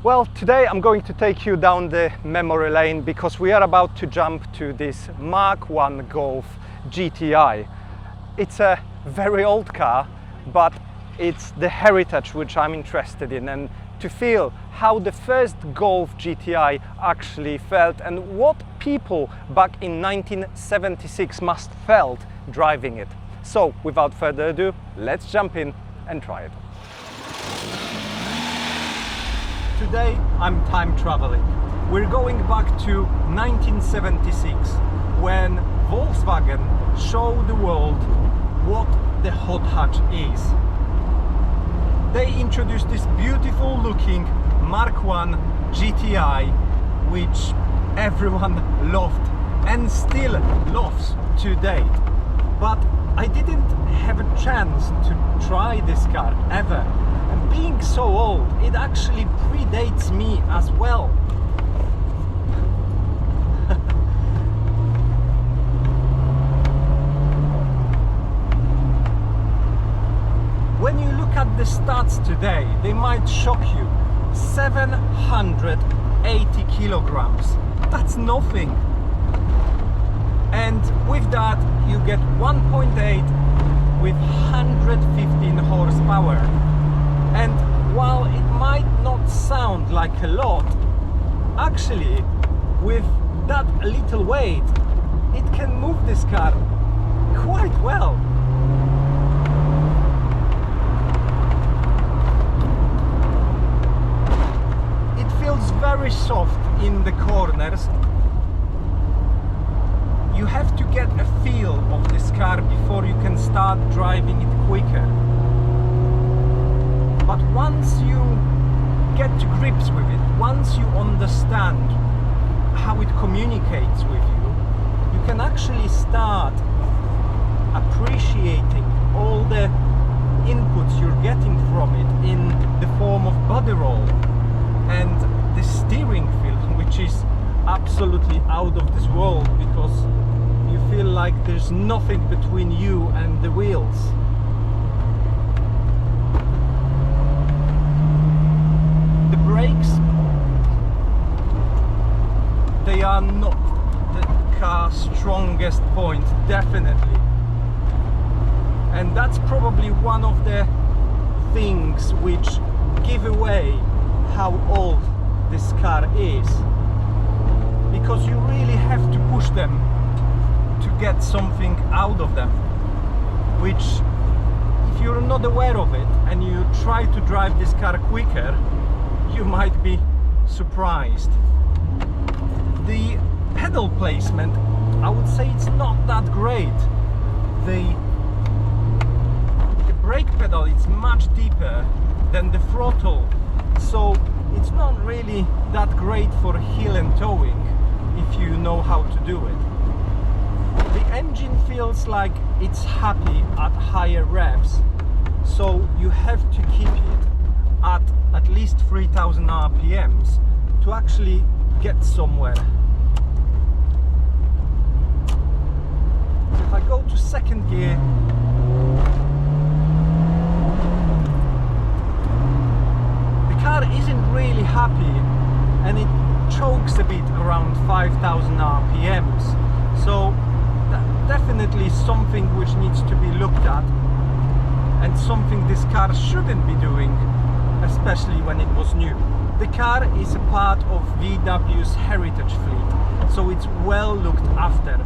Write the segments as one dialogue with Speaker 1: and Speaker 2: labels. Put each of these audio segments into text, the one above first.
Speaker 1: Well, today I'm going to take you down the memory lane because we are about to jump to this Mark I Golf GTI. It's a very old car, but it's the heritage which I'm interested in, and to feel how the first Golf GTI actually felt and what people back in 1976 must felt driving it. So without further ado, let's jump in and try it. Today I'm time traveling. We're going back to 1976 when Volkswagen showed the world what the hot hatch is. They introduced this beautiful looking Mark I GTI, which everyone loved and still loves today. But I didn't have a chance to try this car ever. And being so old, it actually predates me as well. When you look at the stats today, they might shock you. 780 kilograms. That's nothing. And with that, you get 1.8 with 115 horsepower. And while it might not sound like a lot, actually, with that little weight, it can move this car quite well. It feels very soft in the corners. You have to get a feel of this car before you can start driving it quicker. But once you get to grips with it, once you understand how it communicates with you, you can actually start appreciating all the inputs you're getting from it in the form of body roll and the steering feel, which is absolutely out of this world because you feel like there's nothing between you and the wheels. Brakes, they are not the car's strongest point, definitely, and that's probably one of the things which give away how old this car is, because you really have to push them to get something out of them, which if you're not aware of it and you try to drive this car quicker, you might be surprised. The pedal placement, I would say it's not that great. The brake pedal is much deeper than the throttle, so it's not really that great for heel and towing if you know how to do it. The engine feels like it's happy at higher revs, so you have to keep it at least 3000 RPMs to actually get somewhere. If I go to second gear, the car isn't really happy and it chokes a bit around 5000 RPMs, so that's definitely something which needs to be looked at and something this car shouldn't be doing, especially when it was new. The car is a part of VW's heritage fleet, so it's well looked after.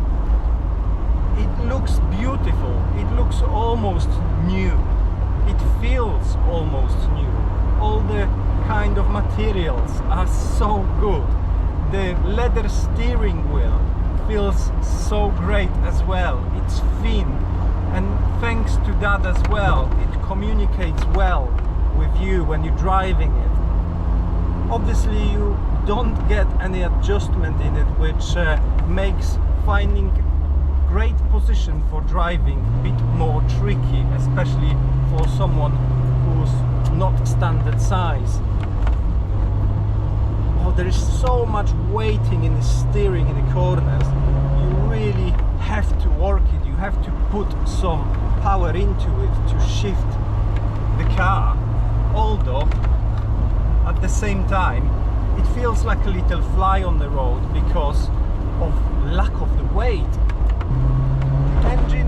Speaker 1: It looks beautiful, it looks almost new, it feels almost new. All the kind of materials are so good. The leather steering wheel feels so great as well. It's thin, and thanks to that as well, it communicates well with you when you're driving it. Obviously you don't get any adjustment in it, which makes finding great position for driving a bit more tricky, especially for someone who's not standard size. Oh, there is so much weighting in the steering in the corners. You really have to work it, you have to put some power into it to shift the car. Although at the same time it feels like a little fly on the road because of lack of the weight. Engine,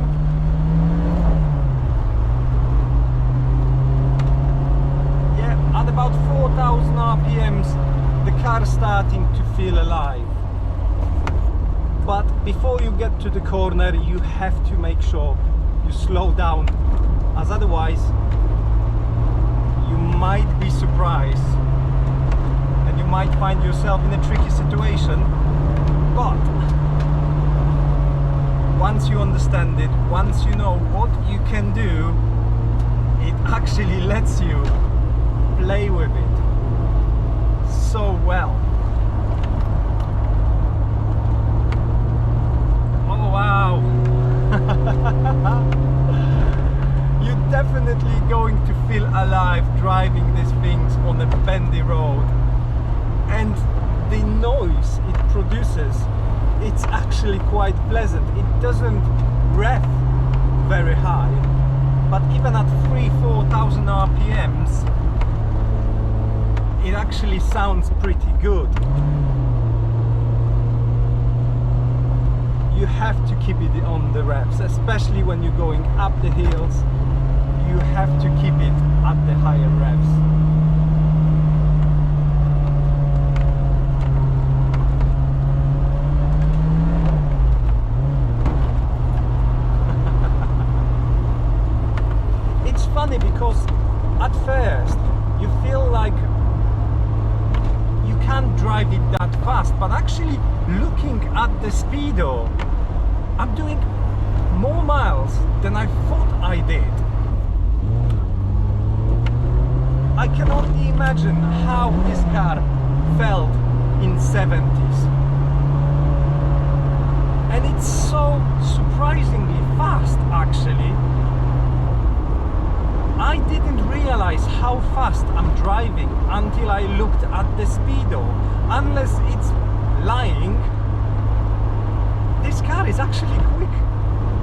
Speaker 1: yeah, at about 4,000 RPMs the car starting to feel alive. But before you get to the corner you have to make sure you slow down, as otherwise you might be surprised and you might find yourself in a tricky situation. But once you understand it, once you know what you can do, it actually lets you play with it so well. Oh wow. You're definitely going to feel alive driving these things on a bendy road, and the noise it produces, it's actually quite pleasant. It doesn't rev very high, but even at 3,000-4,000 RPMs it actually sounds pretty good. You have to keep it on the revs, especially when you're going up the hills. You have to keep it at the higher revs. It's funny because at first you feel like you can't drive it that fast, but actually looking at the speedo, I'm doing more miles than I thought I did. I cannot imagine how this car felt in 70s. And it's so surprisingly fast actually. I didn't realize how fast I'm driving until I looked at the speedo. Unless it's lying, this car is actually quick,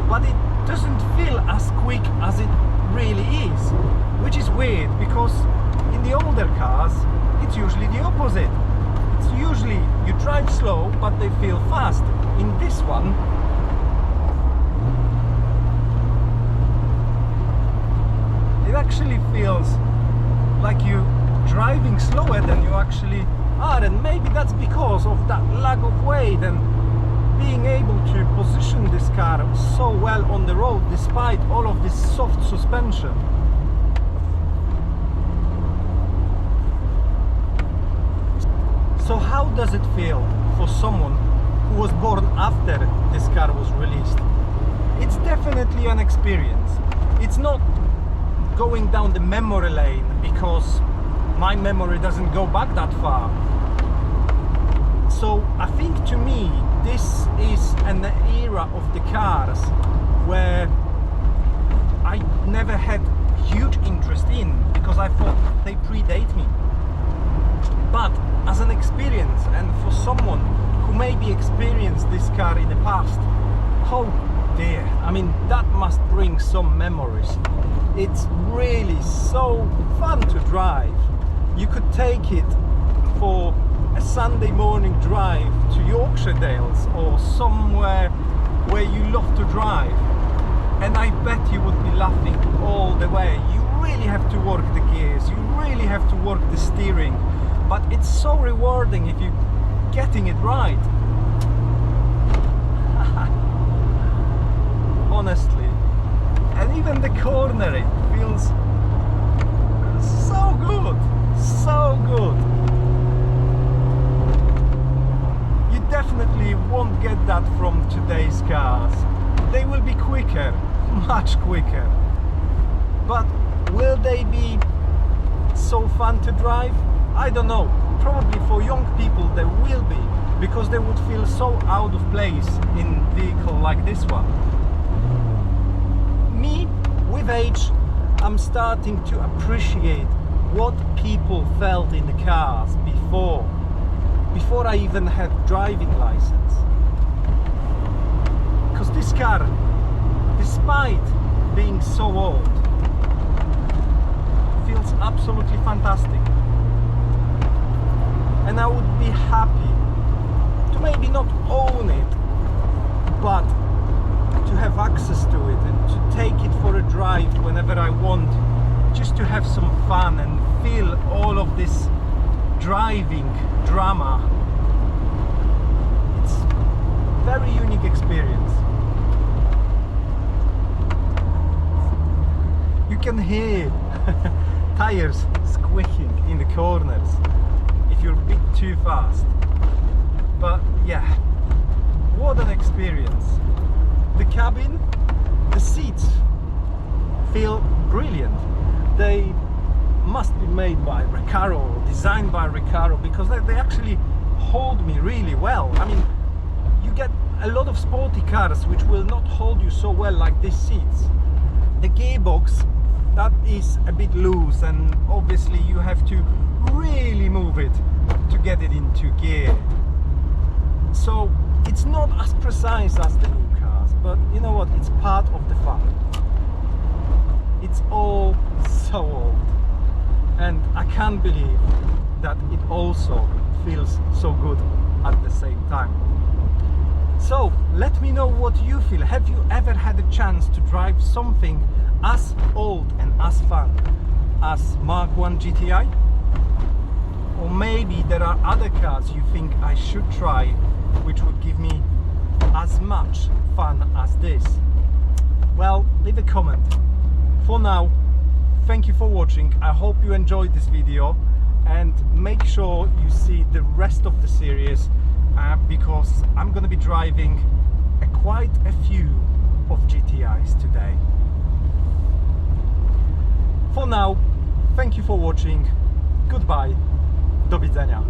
Speaker 1: but it doesn't feel as quick as it really is, which is weird because in the older cars it's usually the opposite. It's usually you drive slow but they feel fast. In this one it actually feels like you driving slower than you actually are, and maybe that's because of that lack of weight and being able to position this car so well on the road despite all of this soft suspension. So how does it feel for someone who was born after this car was released? It's definitely an experience. It's not going down the memory lane because my memory doesn't go back that far. So I think to me this is an era of the cars where I never had huge interest in because I thought they predate me. But as an experience, and for someone who maybe experienced this car in the past, oh dear, I mean that must bring some memories. It's really so fun to drive. You could take it for a Sunday morning drive to Yorkshire Dales or somewhere where you love to drive, and I bet you would be laughing all the way. You really have to work the gears, you really have to work the steering, but it's so rewarding if you're getting it right. Honestly. And even the cornering feels so good, so good. You definitely won't get that from today's cars. They will be quicker, much quicker. But will they be so fun to drive? I don't know. Probably for young people they will be, because they would feel so out of place in a vehicle like this one. Me, with age, I'm starting to appreciate what people felt in the cars before I even had driving license. Because this car, despite being so old, feels absolutely fantastic. and I would be happy to maybe not own it, but to have access to it and to take it for a drive whenever I want, just to have some fun and feel all of this driving drama. It's a very unique experience. You can hear tires squeaking in the corners if you're a bit too fast. But yeah, what an experience. The cabin, the seats feel brilliant. They must be made by Recaro, designed by Recaro, because they actually hold me really well. I mean, you get a lot of sporty cars which will not hold you so well like these seats. The gearbox, that is a bit loose, and obviously you have to really move it to get it into gear. So it's not as precise as the new cars, but you know what, it's part of the fun. It's all so old, and I can't believe that it also feels so good at the same time. So let me know what you feel. Have you ever had a chance to drive something as old and as fun as Mark I GTI? Or maybe there are other cars you think I should try which would give me as much fun as this? Well, leave a comment. For now, thank you for watching. I hope you enjoyed this video, and make sure you see the rest of the series because I'm going to be driving quite a few of GTIs today. For now, thank you for watching. Goodbye. Do widzenia.